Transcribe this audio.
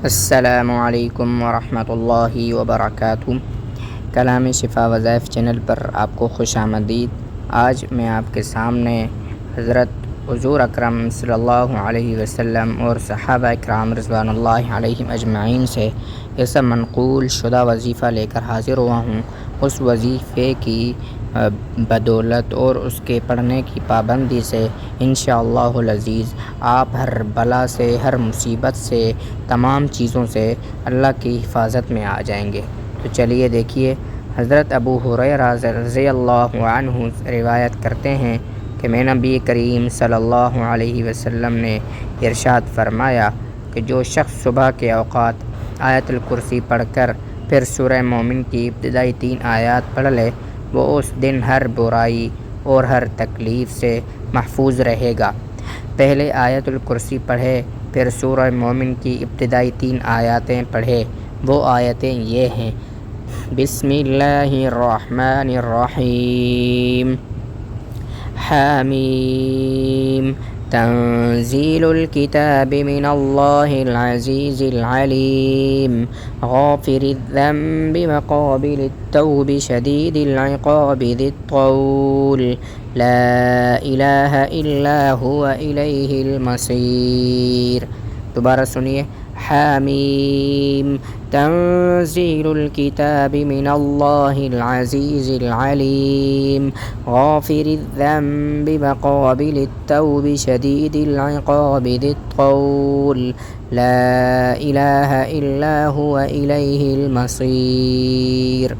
السلام علیکم ورحمۃ اللہ وبرکاتہ۔ کلام شفا وظائف چینل پر آپ کو خوش آمدید۔ آج میں آپ کے سامنے حضرت حضور اکرم صلی اللہ علیہ وسلم اور صحابہ اکرام رضوان اللہ علیہم اجمعین سے ایسا منقول شدہ وظیفہ لے کر حاضر ہوا ہوں۔ اس وظیفے کی بدولت اور اس کے پڑھنے کی پابندی سے انشاءاللہ العزیز آپ ہر بلا سے، ہر مصیبت سے، تمام چیزوں سے اللہ کی حفاظت میں آ جائیں گے۔ تو چلیے دیکھیے، حضرت ابو ہریرہ رضی اللہ عنہ روایت کرتے ہیں کہ میں نبی کریم صلی اللہ علیہ وسلم نے ارشاد فرمایا کہ جو شخص صبح کے اوقات آیت الکرسی پڑھ کر پھر سورہ مومن کی ابتدائی 3 آیات پڑھ لے، وہ اس دن ہر برائی اور ہر تکلیف سے محفوظ رہے گا۔ پہلے آیت الکرسی پڑھے، پھر سورہ مومن کی ابتدائی 3 آیاتیں پڑھے۔ وہ آیتیں یہ ہیں: بسم اللہ الرحمن الرحیم، حامیم، تنزیل الکتاب من اللہ العزیز العلیم، غافر الذنب وقابل التوب شدید العقاب ذی الطول، لا الہ الا هو الیہ المصیر۔ دوبارہ سنیے: حامیم، تنزیل الکتاب من اللہ العزیز العلیم، غافر الذنب وقابل التوب شدید العقاب ذی الطول، لا الہ الا هو الیہ المصیر۔